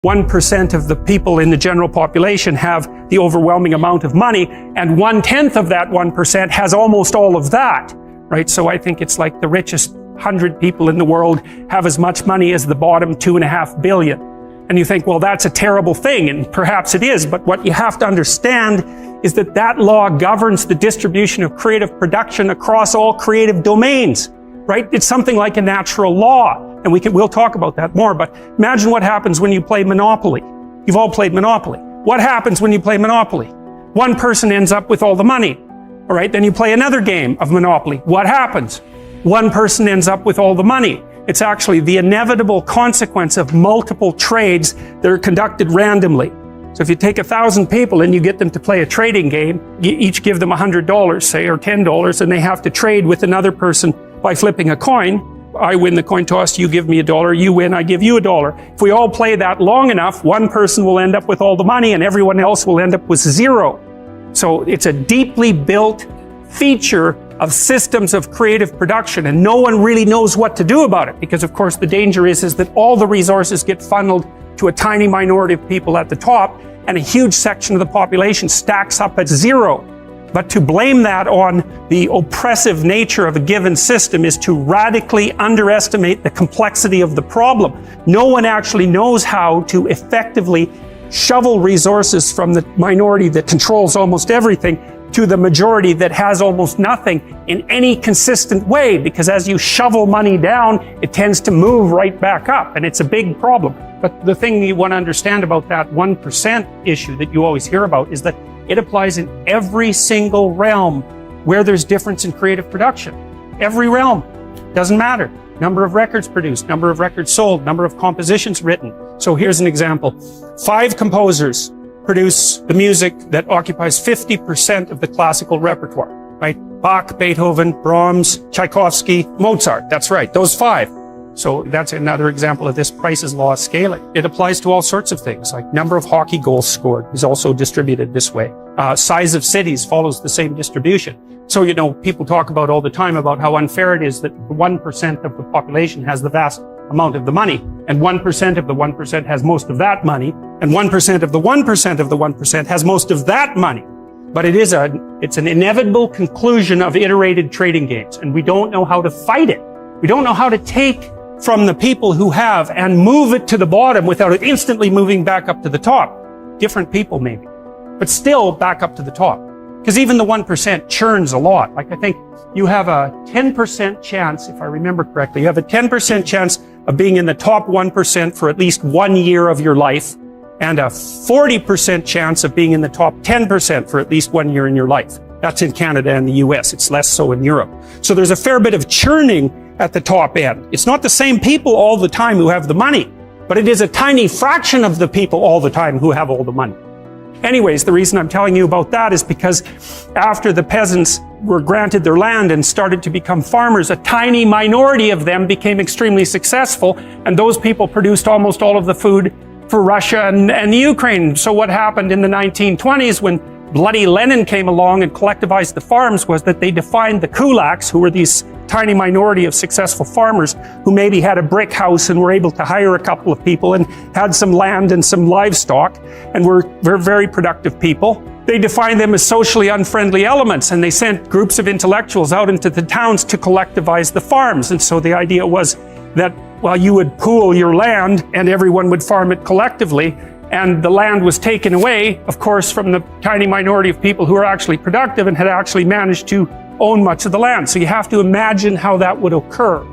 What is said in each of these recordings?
1% of the people in the general population have the overwhelming amount of money, and 1/10 of that 1% has almost all of that, right? So I think it's like the richest 100 people in the world have as much money as the bottom 2.5 billion. And you think, well, that's a terrible thing, and perhaps it is, but what you have to understand is that that law governs the distribution of creative production across all creative domains, right? It's something like a natural law. And we'll talk about that more, but imagine what happens when you play Monopoly. You've all played Monopoly. What happens when you play Monopoly? One person ends up with all the money. All right, then you play another game of Monopoly. What happens? One person ends up with all the money. It's actually the inevitable consequence of multiple trades that are conducted randomly. So if you take 1,000 people and you get them to play a trading game, you each give them $100, say, or $10, and they have to trade with another person by flipping a coin. I win the coin toss, you give me $1, you win, I give you $1. If we all play that long enough, one person will end up with all the money and everyone else will end up with zero. So it's a deeply built feature of systems of creative production, and no one really knows what to do about it, because of course the danger is that all the resources get funneled to a tiny minority of people at the top, and a huge section of the population stacks up at zero. But to blame that on the oppressive nature of a given system is to radically underestimate the complexity of the problem. No one actually knows how to effectively shovel resources from the minority that controls almost everything to the majority that has almost nothing in any consistent way, because as you shovel money down, it tends to move right back up, and it's a big problem. But the thing you want to understand about that 1% issue that you always hear about is that it applies in every single realm where there's difference in creative production. Every realm. Doesn't matter. Number of records produced, number of records sold, number of compositions written. So here's an example. 5 composers produce the music that occupies 50% of the classical repertoire, right? Bach, Beethoven, Brahms, Tchaikovsky, Mozart. That's right, those 5. So that's another example of this Price's law of scaling. It applies to all sorts of things, like number of hockey goals scored is also distributed this way. Size of cities follows the same distribution. So, you know, people talk about all the time about how unfair it is that 1% of the population has the vast amount of the money, and 1% of the 1% has most of that money, and 1% of the 1% of the 1% has most of that money. But it's an inevitable conclusion of iterated trading games, and we don't know how to fight it. We don't know how to take from the people who have and move it to the bottom without it instantly moving back up to the top. Different people maybe, but still back up to the top. Because even the 1% churns a lot. Like I think you have a 10% chance, if I remember correctly, you have a 10% chance of being in the top 1% for at least 1 year of your life, and a 40% chance of being in the top 10% for at least 1 year in your life. That's in Canada and the US. It's less so in Europe. So there's a fair bit of churning at the top end. It's not the same people all the time who have the money, but it is a tiny fraction of the people all the time who have all the money. Anyways, the reason I'm telling you about that is because after the peasants were granted their land and started to become farmers, a tiny minority of them became extremely successful, and those people produced almost all of the food for Russia and the Ukraine. So what happened in the 1920s when bloody Lenin came along and collectivized the farms was that they defined the kulaks, who were these tiny minority of successful farmers who maybe had a brick house and were able to hire a couple of people and had some land and some livestock and were very productive people. They defined them as socially unfriendly elements, and they sent groups of intellectuals out into the towns to collectivize the farms. And so the idea was that, well, you would pool your land and everyone would farm it collectively, and the land was taken away, of course, from the tiny minority of people who were actually productive and had actually managed to own much of the land. So you have to imagine how that would occur.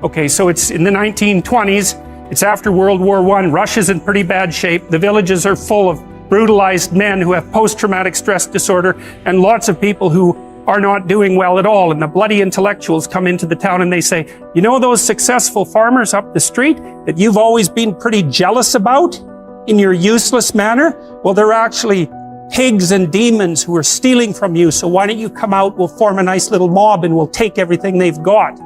Okay, so it's in the 1920s, it's after World War I, Russia's in pretty bad shape, the villages are full of brutalized men who have post-traumatic stress disorder, and lots of people who are not doing well at all, and the bloody intellectuals come into the town and they say, you know those successful farmers up the street that you've always been pretty jealous about in your useless manner? Well, they're actually pigs and demons who are stealing from you, so why don't you come out, we'll form a nice little mob and we'll take everything they've got.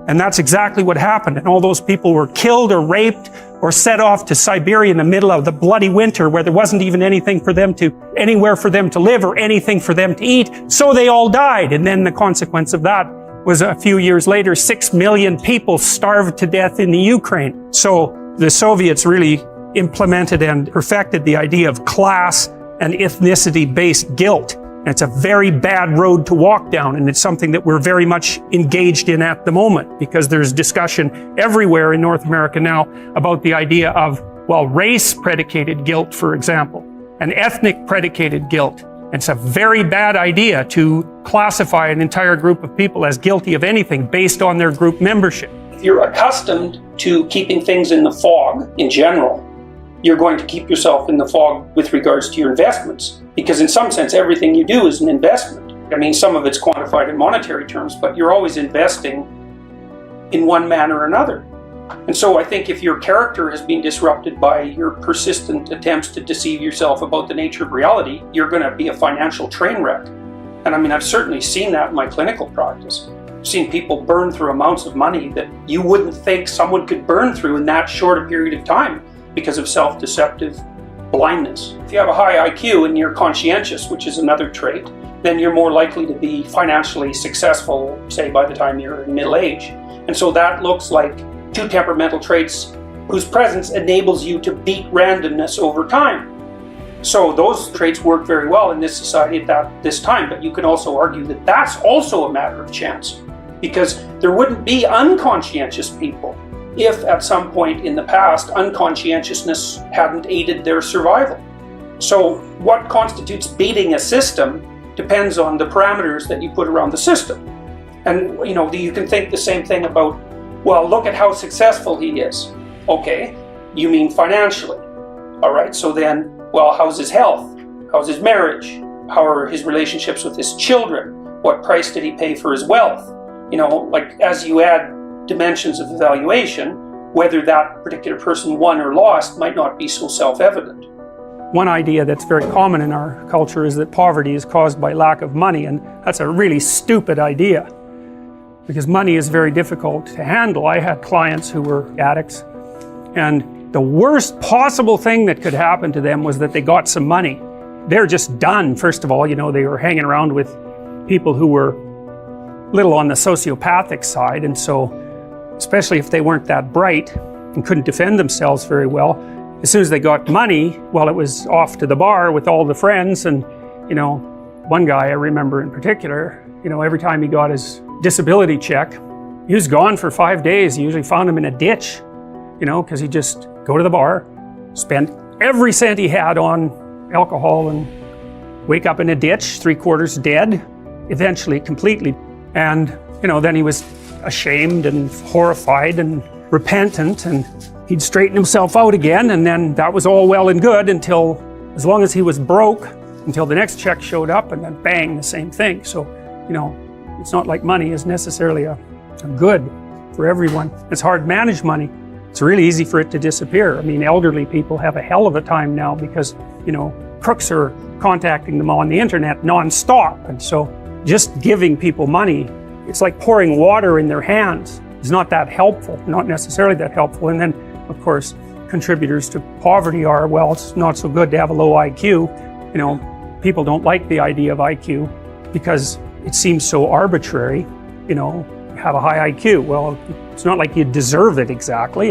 And that's exactly what happened, and all those people were killed or raped or set off to Siberia in the middle of the bloody winter where there wasn't even anywhere for them to live or anything for them to eat, so they all died. And then the consequence of that was a few years later, 6 million people starved to death in the Ukraine. So the Soviets really implemented and perfected the idea of class and ethnicity-based guilt. And it's a very bad road to walk down, and it's something that we're very much engaged in at the moment, because there's discussion everywhere in North America now about the idea of, well, race-predicated guilt, for example, and ethnic-predicated guilt. It's a very bad idea to classify an entire group of people as guilty of anything based on their group membership. If you're accustomed to keeping things in the fog in general, you're going to keep yourself in the fog with regards to your investments. Because in some sense, everything you do is an investment. I mean, some of it's quantified in monetary terms, but you're always investing in one manner or another. And so I think if your character has been disrupted by your persistent attempts to deceive yourself about the nature of reality, you're going to be a financial train wreck. And I mean, I've certainly seen that in my clinical practice. I've seen people burn through amounts of money that you wouldn't think someone could burn through in that short a period of time because of self-deceptive blindness. If you have a high IQ and you're conscientious, which is another trait, then you're more likely to be financially successful, say, by the time you're in middle age. And so that looks like two temperamental traits whose presence enables you to beat randomness over time. So those traits work very well in this society at this time, but you can also argue that that's also a matter of chance, because there wouldn't be unconscientious people if at some point in the past unconscientiousness hadn't aided their survival. So what constitutes beating a system depends on the parameters that you put around the system. And you can think the same thing about, well, look at how successful he is. Okay, you mean financially. All right, so then, well, how's his health? How's his marriage? How are his relationships with his children? What price did he pay for his wealth? Like as you add dimensions of evaluation, whether that particular person won or lost might not be so self-evident. One idea that's very common in our culture is that poverty is caused by lack of money, and that's a really stupid idea, because money is very difficult to handle. I had clients who were addicts, and the worst possible thing that could happen to them was that they got some money. They're just done. First of all, they were hanging around with people who were a little on the sociopathic side, and so especially if they weren't that bright and couldn't defend themselves very well, as soon as they got money, well, it was off to the bar with all the friends. And one guy I remember in particular, every time he got his disability check, he was gone for 5 days. You usually found him in a ditch, because he'd just go to the bar, spend every cent he had on alcohol, and wake up in a ditch, 3/4 dead, eventually completely. And then he was ashamed and horrified and repentant, and he'd straighten himself out again, and then that was all well and good until, as long as he was broke, until the next check showed up, and then bang, the same thing. So, it's not like money is necessarily a good for everyone. It's hard to manage money. It's really easy for it to disappear. I mean, elderly people have a hell of a time now because, crooks are contacting them on the internet non-stop. And so just giving people money, it's like pouring water in their hands. It's not that helpful, not necessarily that helpful. And then, of course, contributors to poverty are, well, it's not so good to have a low IQ. People don't like the idea of IQ because it seems so arbitrary. Have a high IQ. Well, it's not like you deserve it exactly.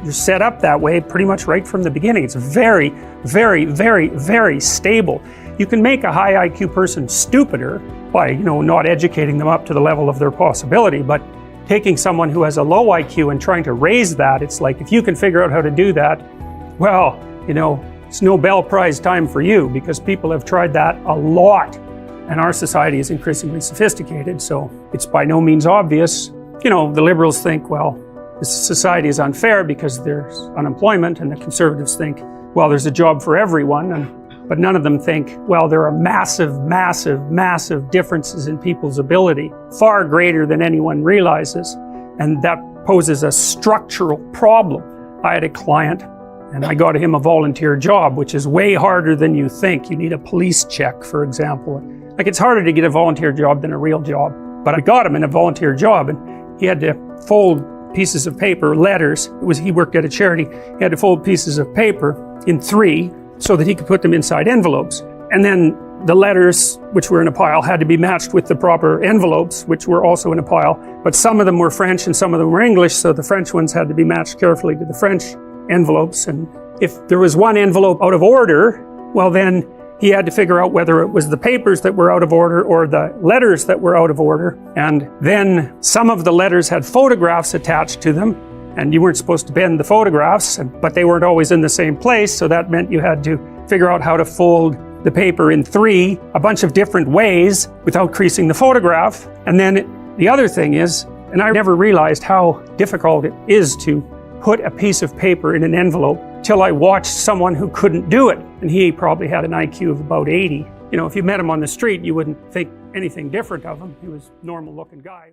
You're set up that way pretty much right from the beginning. It's very, very, very, very stable. You can make a high IQ person stupider by, not educating them up to the level of their possibility, but taking someone who has a low IQ and trying to raise that, it's like, if you can figure out how to do that, well, it's Nobel Prize time for you, because people have tried that a lot. And our society is increasingly sophisticated, so it's by no means obvious. The liberals think, well, this society is unfair because there's unemployment, and the conservatives think, well, there's a job for everyone, but none of them think, well, there are massive, massive, massive differences in people's ability, far greater than anyone realizes, and that poses a structural problem. I had a client, and I got him a volunteer job, which is way harder than you think. You need a police check, for example. Like, it's harder to get a volunteer job than a real job. But I got him in a volunteer job, and he had to fold pieces of paper, letters. He worked at a charity. He had to fold pieces of paper in 3 so that he could put them inside envelopes. And then the letters, which were in a pile, had to be matched with the proper envelopes, which were also in a pile. But some of them were French and some of them were English, so the French ones had to be matched carefully to the French envelopes, and if there was one envelope out of order, well then he had to figure out whether it was the papers that were out of order or the letters that were out of order. And then some of the letters had photographs attached to them, and you weren't supposed to bend the photographs, but they weren't always in the same place, so that meant you had to figure out how to fold the paper in a bunch of different ways without creasing the photograph. And then the other thing is, and I never realized how difficult it is to put a piece of paper in an envelope till I watched someone who couldn't do it. And he probably had an IQ of about 80. You know, if you met him on the street, you wouldn't think anything different of him. He was a normal looking guy.